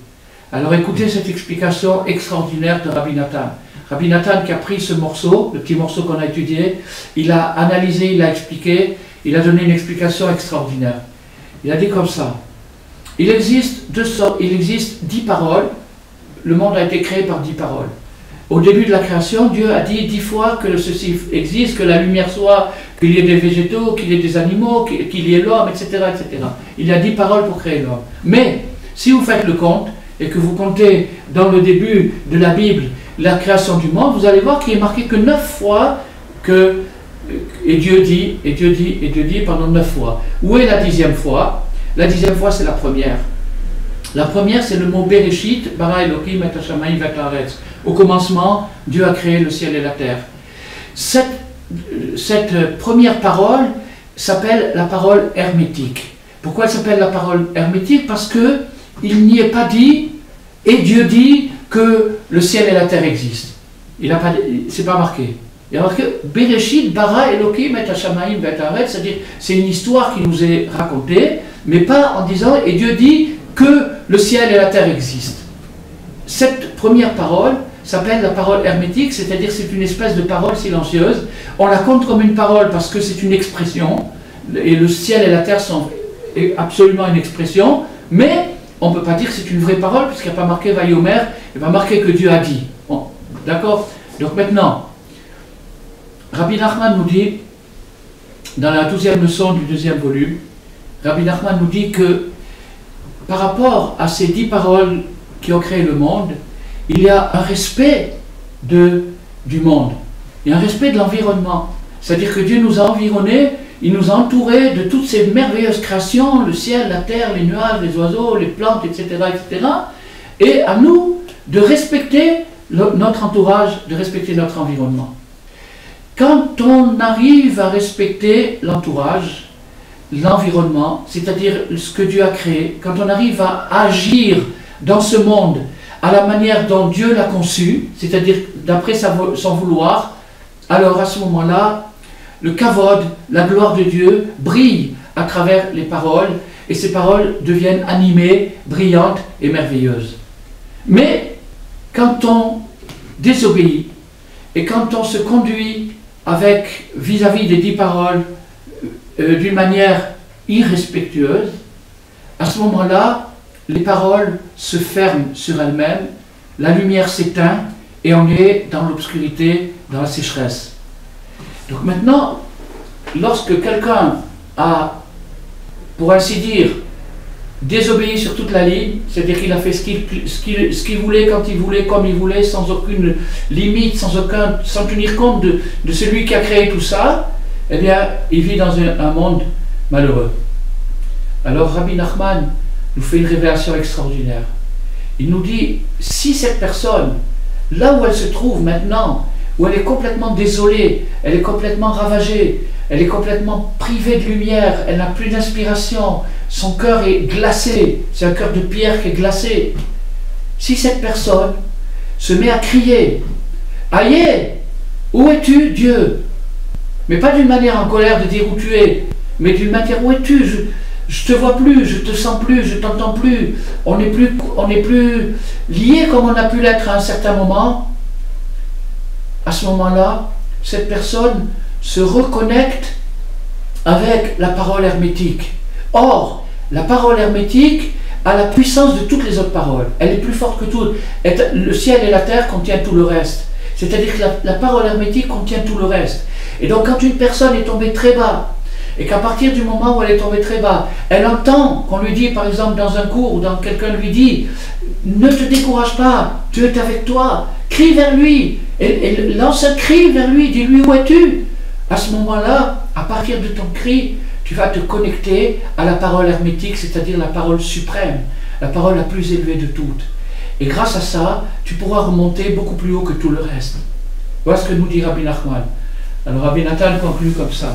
Alors écoutez cette explication extraordinaire de Rabbi Nathan. Rabbi Nathan qui a pris ce morceau, le petit morceau qu'on a étudié, il a analysé, il a expliqué, il a donné une explication extraordinaire. Il a dit comme ça: il existe 10 paroles, le monde a été créé par 10 paroles. Au début de la création, Dieu a dit 10 fois que ceci existe, que la lumière soit, qu'il y ait des végétaux, qu'il y ait des animaux, qu'il y ait l'homme, etc., etc. Il y a 10 paroles pour créer l'homme. Mais, si vous faites le compte, et que vous comptez dans le début de la Bible la création du monde, vous allez voir qu'il est marqué que 9 fois que et Dieu dit, et Dieu dit, et Dieu dit pendant 9 fois. Où est la 10e fois? La 10e fois, c'est la première. La première, c'est le mot Bereshit, bara Elohim et hashamayim v'et haaretz. Au commencement, Dieu a créé le ciel et la terre. Cette première parole s'appelle la parole hermétique. Pourquoi elle s'appelle la parole hermétique? Parce que il n'y est pas dit, et Dieu dit que le ciel et la terre existent. C'est pas marqué. Il y a marqué Bereshit bara Elohim et hashamayim v'et haaretz, c'est-à-dire c'est une histoire qui nous est racontée, mais pas en disant et Dieu dit que le ciel et la terre existent. Cette première parole s'appelle la parole hermétique, c'est-à-dire c'est une espèce de parole silencieuse. On la compte comme une parole parce que c'est une expression, et le ciel et la terre sont absolument une expression, mais on ne peut pas dire que c'est une vraie parole puisqu'il n'y a pas marqué Vayomer, il n'y a pas marqué que Dieu a dit. Bon, d'accord? Donc maintenant, Rabbi Nachman nous dit, dans la 12e leçon du 2e volume, Rabbi Nachman nous dit que par rapport à ces 10 paroles qui ont créé le monde, il y a un respect du monde, il y a un respect de l'environnement. C'est-à-dire que Dieu nous a environnés, il nous a entourés de toutes ces merveilleuses créations, le ciel, la terre, les nuages, les oiseaux, les plantes, etc., etc. Et à nous de respecter notre entourage, de respecter notre environnement. Quand on arrive à respecter l'entourage, l'environnement, c'est-à-dire ce que Dieu a créé, quand on arrive à agir dans ce monde à la manière dont Dieu l'a conçu, c'est-à-dire d'après son vouloir, alors à ce moment-là, le kavod, la gloire de Dieu, brille à travers les paroles, et ces paroles deviennent animées, brillantes et merveilleuses. Mais quand on désobéit, et quand on se conduit avec vis-à-vis des 10 paroles d'une manière irrespectueuse, à ce moment-là, les paroles se ferment sur elles-mêmes, la lumière s'éteint et on est dans l'obscurité, dans la sécheresse. Donc maintenant, lorsque quelqu'un a, pour ainsi dire, désobéi sur toute la ligne, c'est-à-dire qu'il a fait ce qu'il voulait, quand il voulait, comme il voulait, sans aucune limite, sans tenir compte de celui qui a créé tout ça, eh bien, il vit dans un monde malheureux. Alors Rabbi Nachman nous fait une révélation extraordinaire. Il nous dit, si cette personne, là où elle se trouve maintenant, où elle est complètement désolée, elle est complètement ravagée, elle est complètement privée de lumière, elle n'a plus d'inspiration, son cœur est glacé, c'est un cœur de pierre qui est glacé. Si cette personne se met à crier, « Aïe, où es-tu, Dieu ?» Mais pas d'une manière en colère de dire où tu es, mais d'une manière où es-tu? je te vois plus, je te sens plus, je t'entends plus, on n'est plus liés comme on a pu l'être à un certain moment. À ce moment-là, cette personne se reconnecte avec la parole hermétique. Or, la parole hermétique a la puissance de toutes les autres paroles. Elle est plus forte que toutes. Le ciel et la terre contiennent tout le reste. C'est-à-dire que la parole hermétique contient tout le reste. Et donc quand une personne est tombée très bas, et qu'à partir du moment où elle est tombée très bas, elle entend qu'on lui dit, par exemple dans un cours, ou dans quelqu'un lui dit, ne te décourage pas, Dieu est avec toi, crie vers lui, et lance un cri vers lui, dis-lui où es-tu? À ce moment-là, à partir de ton cri, tu vas te connecter à la parole hermétique, c'est-à-dire la parole suprême, la parole la plus élevée de toutes. Et grâce à ça, tu pourras remonter beaucoup plus haut que tout le reste. Voilà ce que nous dit Rabbi Nachman. Alors Rabbi Nathan conclut comme ça.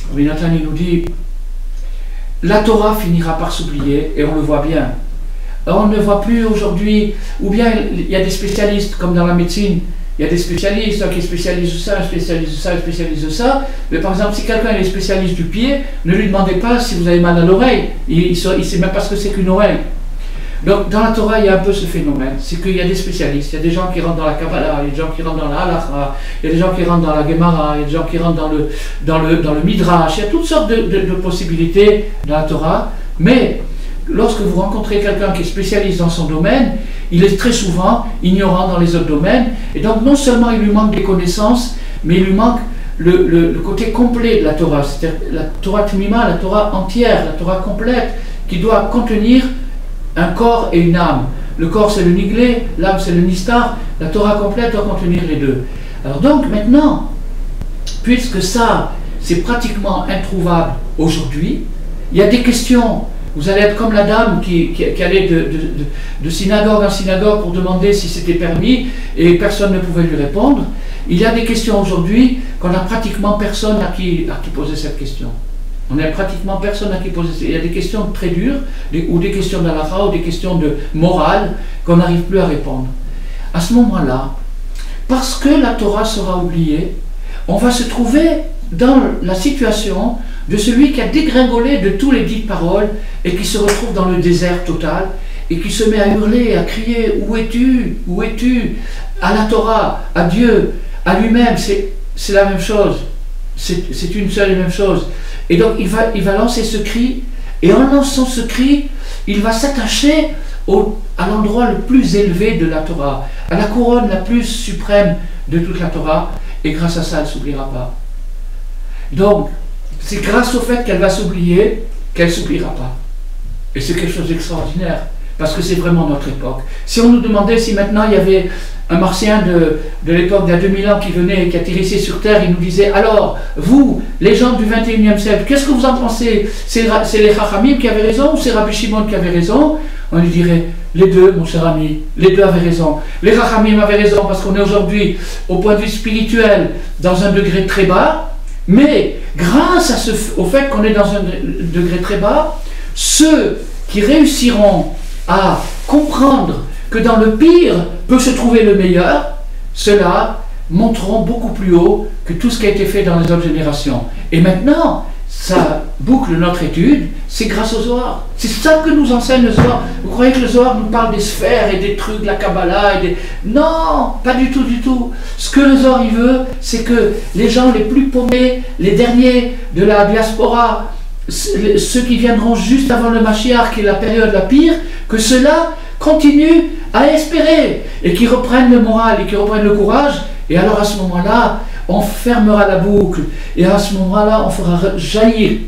Rabbi Nathan, il nous dit, la Torah finira par s'oublier, et on le voit bien. On ne voit plus aujourd'hui, ou bien il y a des spécialistes, comme dans la médecine, il y a des spécialistes qui spécialisent ça, spécialisent ça, spécialisent ça. Mais par exemple, si quelqu'un est spécialiste du pied, ne lui demandez pas si vous avez mal à l'oreille. Il ne sait même pas ce que c'est qu'une oreille. Donc dans la Torah, il y a un peu ce phénomène. C'est qu'il y a des spécialistes. Il y a des gens qui rentrent dans la Kabbalah, il y a des gens qui rentrent dans la Halakha, il y a des gens qui rentrent dans la Gemara, il y a des gens qui rentrent dans le Midrash. Il y a toutes sortes de possibilités dans la Torah. Mais lorsque vous rencontrez quelqu'un qui est spécialiste dans son domaine, il est très souvent ignorant dans les autres domaines. Et donc non seulement il lui manque des connaissances, mais il lui manque le côté complet de la Torah. C'est-à-dire la Torah Tmima, la Torah entière, la Torah complète, qui doit contenir un corps et une âme. Le corps c'est le niglé, l'âme c'est le nistar, la Torah complète doit contenir les deux. Alors donc maintenant, puisque ça c'est pratiquement introuvable aujourd'hui, il y a des questions. Vous allez être comme la dame qui allait de synagogue en synagogue pour demander si c'était permis et personne ne pouvait lui répondre. Il y a des questions aujourd'hui qu'on n'a pratiquement personne à qui poser cette question. On n'a pratiquement personne à qui poser. Il y a des questions très dures, ou des questions d'halakha, ou des questions de morale, qu'on n'arrive plus à répondre. À ce moment-là, parce que la Torah sera oubliée, on va se trouver dans la situation de celui qui a dégringolé de tous les dites paroles et qui se retrouve dans le désert total et qui se met à hurler, à crier « Où es-tu? Où es-tu » à la Torah, à Dieu, à lui-même, c'est la même chose. C'est une seule et même chose. Et donc il va lancer ce cri, et en lançant ce cri, il va s'attacher à l'endroit le plus élevé de la Torah, à la couronne la plus suprême de toute la Torah, et grâce à ça, elle ne s'oubliera pas. Donc, c'est grâce au fait qu'elle va s'oublier qu'elle ne s'oubliera pas. Et c'est quelque chose d'extraordinaire, parce que c'est vraiment notre époque. Si on nous demandait si maintenant il y avait un martien de l'époque d'il y a 2000 ans qui venait et qui atterrissait sur Terre, il nous disait, alors, vous, les gens du 21e siècle, qu'est-ce que vous en pensez? C'est les Chachamim qui avaient raison ou c'est Rabbi Shimon qui avait raison? On lui dirait, les deux, mon cher ami, les deux avaient raison. Les Chachamim avaient raison parce qu'on est aujourd'hui, au point de vue spirituel, dans un degré très bas, mais grâce au fait qu'on est dans un degré très bas, ceux qui réussiront à comprendre que dans le pire peut se trouver le meilleur, ceux-là monteront beaucoup plus haut que tout ce qui a été fait dans les autres générations. Et maintenant, ça boucle notre étude, c'est grâce au Zohar. C'est ça que nous enseigne le Zohar. Vous croyez que le Zohar nous parle des sphères et des trucs, de la Kabbalah et des... Non, pas du tout, du tout. Ce que le Zohar il veut, c'est que les gens les plus paumés, les derniers de la diaspora, ceux qui viendront juste avant le Mashiach, qui est la période la pire, que ceux-là continuent à espérer et qui reprennent le moral et qui reprennent le courage. Et alors à ce moment-là, on fermera la boucle et à ce moment-là, on fera jaillir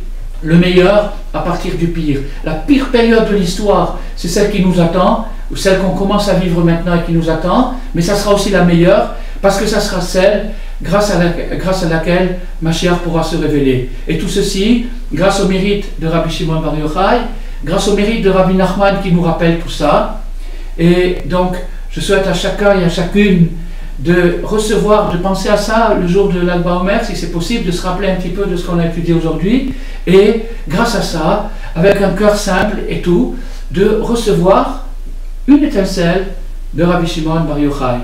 le meilleur à partir du pire. La pire période de l'histoire, c'est celle qui nous attend, ou celle qu'on commence à vivre maintenant et qui nous attend, mais ça sera aussi la meilleure parce que ça sera celle grâce à laquelle Mashiach pourra se révéler. Et tout ceci, grâce au mérite de Rabbi Shimon Bar Yochai, grâce au mérite de Rabbi Nachman qui nous rappelle tout ça. Et donc, je souhaite à chacun et à chacune de recevoir, de penser à ça le jour de l'Alba Omer, si c'est possible, de se rappeler un petit peu de ce qu'on a étudié aujourd'hui, et grâce à ça, avec un cœur simple et tout, de recevoir une étincelle de Rabbi Shimon Bar Yochai.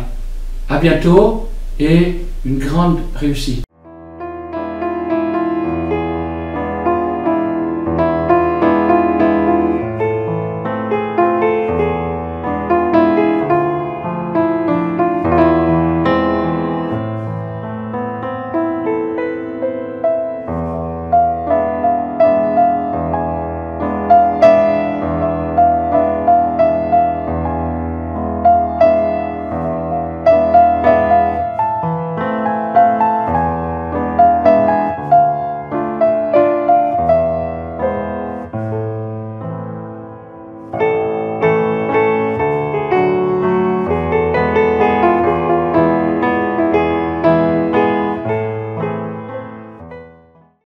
À bientôt et une grande réussite.